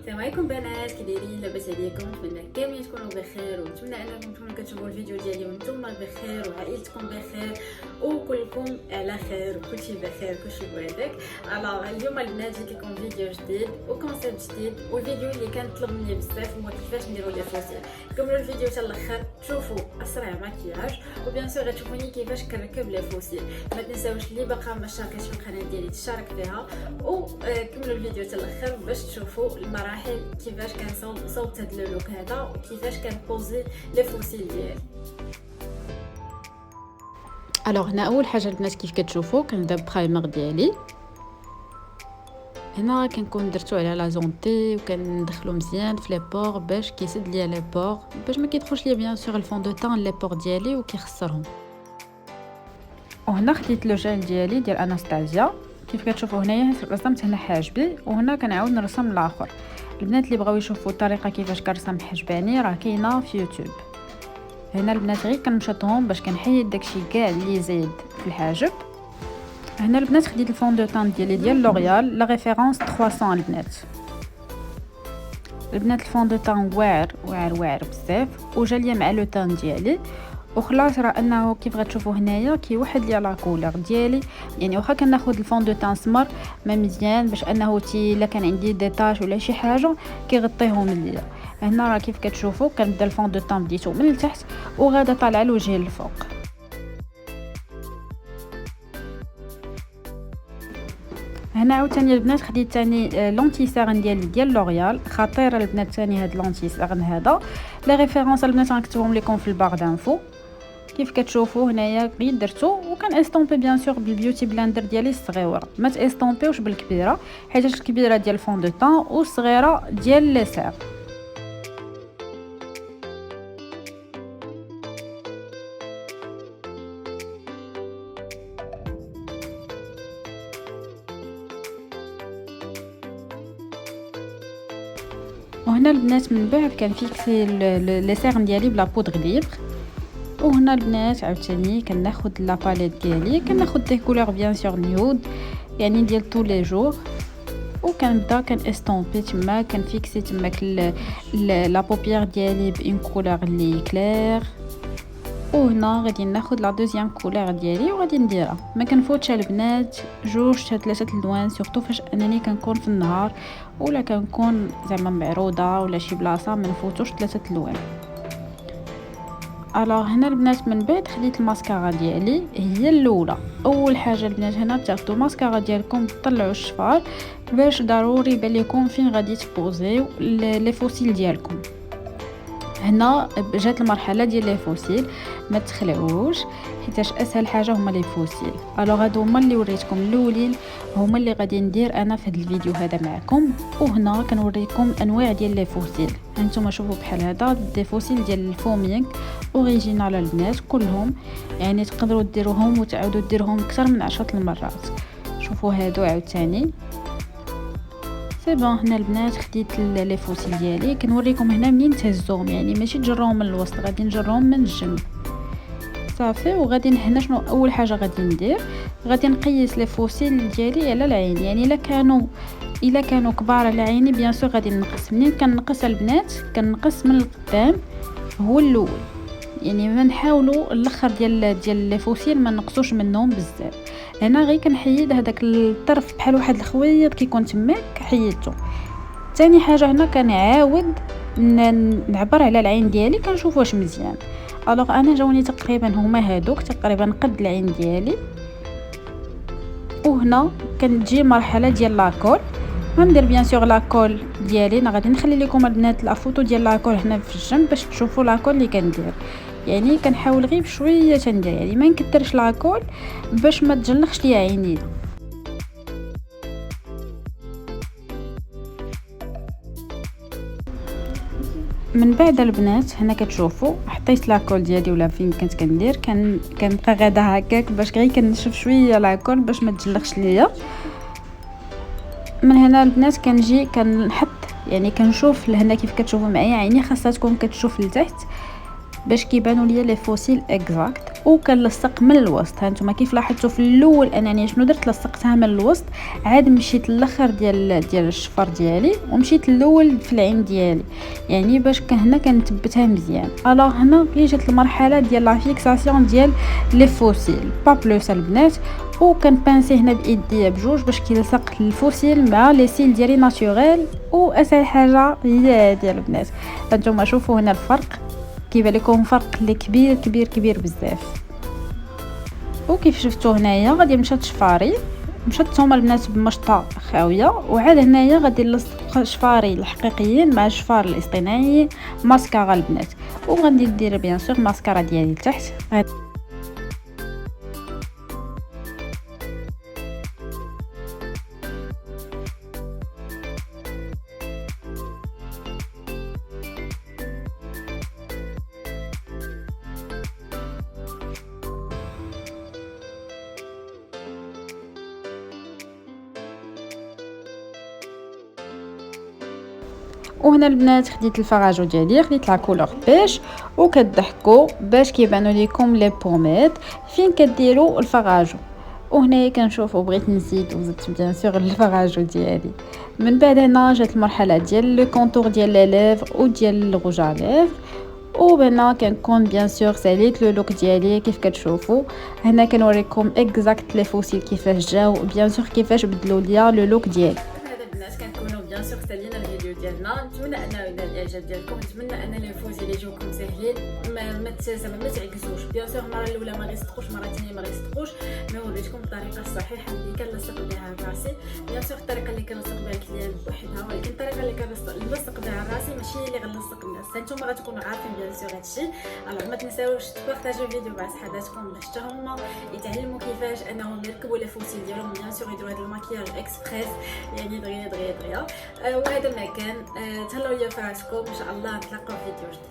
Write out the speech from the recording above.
السلام عليكم بنات، كي دايرين؟ لاباس عليكم؟ نتمنى كاملين تكونوا بخير، ونتمنى انكم تكونوا كتشوفوا الفيديو ديالي وانتم بخير وعائلتكم بخير وكلكم على خير وكلشي بخير كلشي بوحدك. اليوم البنات جيت لكم فيديو جديد وكونسيبت جديد، والفيديو اللي كان طلب مني بزاف هو كيفاش نديروا لي فوسيل. كملوا الفيديو حتى الاخر تشوفوا اسرع مكياج، وبيان سور غتشوفوني كيفاش كنركب لي فوسيل. ما تنساوش اللي باقا ما شاركش في القناه ديالي تشارك فيها، وكملوا الفيديو حتى الاخر باش تشوفوا المراحل كيفاش كنصوب هاد اللوك هذا وكيفاش كنبوزي لي فوسيل ديالي. الوغ هنا اول حاجه البنات كيف كتشوفوا كنبدا بالبرايمر ديالي. هنا كنكون درتو على لا زونتي وكندخلو مزيان في لي بور باش كيسد ليا لي بور، باش ما كيدخلش ليا بيان سور الفون دو طون لي بور ديالي وكيخسرهم. وهنا خديت لو جيل ديالي ديال اناستازيا، كيف كتشوفوا هنايا رسمت هنا حاجبي، وهنا كنعاود نرسم الاخر. البنات اللي بغاو يشوفوا الطريقه كيفاش كنرسم حجباني راه كاينه في يوتيوب. هنا البنات غير كنمشطهم باش كنحيد داكشي كاع اللي زايد في الحاجب. هنا البنات خديت الفون دو طون ديالي ديال لوريال لا ريفيرونس 300. البنات الفون دو طون واعر بزاف وجا ليا مع لو طون ديالي، وخلاص راه انه كيف غتشوفوا هنايا كيوحد ليا لا كولور ديالي. يعني واخا كناخذ الفون دو طون سمر ما مزيان باش انه الا كان عندي ديتاش ولا شي حاجه كيغطيهم ليا. هنا راه كيف كتشوفوا كنبدا الفون دو طون بديتو من التحت وغادا طالعه الوجه للفوق. هنا عاوتاني البنات خديت ثاني لونتي سيرن ديال لوريال، خطيره البنات ثاني هاد لونتي سيرن هذا. لي ريفيرونس البنات غنكتبهم لكم في البار دانفو. كيف كتشوفوا هنايا غير درتو وكان استومبي بيان سور بالبيوتي بلندر ديالي الصغيره، ما تاستومبيوش بالكبيره حيت الكبيره ديال الفون دو طون والصغيره ديال لي سير. وهنا البنات من بعد كنفيكسي لي سيرن ديالي بلا بودغ ليبر. وهنا البنات عاوتاني كناخذ لا باليت ديالي، كناخذ دي كولور بيان سور نيود يعني ديال طول لي جور، وكنبدا كنستومبي تما كنفيكسي تماك لا بوبيير ديالي بان كولور لي كلير. وهنا غادي ناخذ لا دوزيام كولور ديالي وغادي نديرها. ما كنفوتش البنات جوج حتى ثلاثه الالوان، سورتو فاش انني كنكون في النهار ولا كنكون زعما معروضه ولا شي بلاصه ما نفوتوش ثلاثه الالوان. هنا البنات من بعد خديت الماسكارا ديالي هي الاولى. اول حاجه البنات هنا تاخذوا الماسكارا ديالكم تطلعوا الشفار باش ضروري يبان لكم فين غادي تبوزيو لي فوسيل ديالكم. هنا جات المرحله ديال لي فوسيل، ما تخلعوش حيتاش اسهل حاجه هما لي فوسيل. هادو هما اللي وريتكم الاولين، هما اللي غادي ندير انا في هذا الفيديو هذا معكم. وهنا كنوريكم انواع ديال لي فوسيل. هانتوما شوفوا بحال هذا دي فوسيل ديال الفومينغ اوريجينال البنات كلهم، يعني تقدروا ديروهم وتعاودوا ديروهم اكثر من 10 المرات. شوفوا هادو عاوتاني سي بون. هنا البنات خديت لي فوسيل ديالي كنوريكم هنا منين تهزوهم، يعني ماشي تجروهم من الوسط، غادي نجروهم من الجنب صافي. وغادي هنا شنو اول حاجه غادي ندير، غادي نقيس لي فوسيل ديالي على العين. يعني الا كانوا كبار على عيني بيان سور غادي نقص. منين كنقص البنات كنقص من القدام هو الاول، يعني ما نحاولوا الاخر ديال لي فوسيل ما نقصوش منهم بزاف. هنا غير كنحيد هذاك الطرف بحال واحد الخويط كيكون تماك حيدته. ثاني حاجه هنا كنعاود نعبر على العين ديالي كنشوف واش مزيان. انا جاوني تقريبا هما هادوك تقريبا قد العين ديالي. وهنا كنجي مرحله ديال لاكول. غندير بيان سور لاكول ديالي. انا غادي نخلي لكم البنات لا فوتو ديال لاكول هنا في الجنب باش تشوفوا لاكول اللي كندير. يعني كنحاول غير بشويه تندير، يعني ما نكثرش لاكول باش ما تجلخش ليا عيني. من بعد البنات هنا كتشوفوا حطيت لاكول ديالي ولا فين كنت كندير كنبقى غادا هكاك باش غير كنشوف شويه لاكول باش ما تجلخش ليا. من هنا البنات كنجي كنحط، يعني كنشوف لهنا كيف كتشوفوا معايا عيني خاصها تكون كتشوف لتحت باش كيبانوا ليا لي فوسيل اكزاكت. وكنلصق من الوسط. هانتوما كيف لاحظتوا في الاول انني شنو درت، لصقتها من الوسط، عاد مشيت للاخر ديال الشفر ديالي ومشيت الاول في العين ديالي، يعني باش هنا كنثبتها مزيان. الوغ هنا كي جات المرحله ديال لا فيكساسيون ديال لي فوسيل با بلوس البنات، وكنبانسي هنا بايديا بجوج باش كيلصق الفوسيل مع لي سيل ديالي ناتوريل. واسهل حاجه هي ديال البنات. هانتوما شوفوا هنا الفرق، كيبان لكم فرق اللي كبير كبير كبير بزاف. وكيف شفتوا هنايا غادي مشات شفاري، مشات هما البنات بمشطه خاويه، وعاد هنايا غادي نلصق شفاري الحقيقيين مع الشفار الاصطناعي ماسكارا البنات. وغادي ندير بيان سور ماسكارا ديالي لتحت. وهنا البنات خديت الفراجو ديالي، خديت لا كولور بيج، وكتضحكوا باش كيبانوا لكم لي بوميد فين كديروا الفراجو. وهنايا كنشوفوا بغيت نزيد وزدت بيان سور الفراجو ديالي. من بعد هنا جات المرحله ديال لو كونتور ديال لي ليفر وديال الغوج على ليفر. وبنا كنكون بيان سور ساليت لو لوك ديالي كيف كتشوفوا هنا. كنوريكم اكزاكت لي فوسيل كيفاش جاو، بيان سور كيفاش بدلوا ليا لو لوك ديالي. كنكونوا بيان سور سالينا الفيديو ديالنا. نتمنى انه ينال الاعجاب ديالكم، نتمنى ان لي فوسيل يجوكم ساهلين، ما تعكسوش. بيان سور المره الاولى ما غيصدقوش، مره ثانيه ما غيصدقوش، مي وريتكم الطريقه الصحيحه اللي كنلصق بها راسي. بيان سور الطريقه اللي كنلصق بها الكليان بوحدها، ولكن الطريقه اللي كنلصق بها راسي ماشي اللي غنلصق الناس. نتوما غتكونوا عارفين بيان سور هادشي. الوغ ما تنساوش تبارطاجيو الفيديو مع صحاباتكم باش حتى هما يتعلموا كيفاش انهم يركبوا لي فوسيل ديالهم. بيان سور يديروا هذا الماكياج اكسبريس، يعني دغيا. وهذا ما كان. تهلاو ليا في راسكم، ان شاء الله نتلاقاو في فيديو جديد.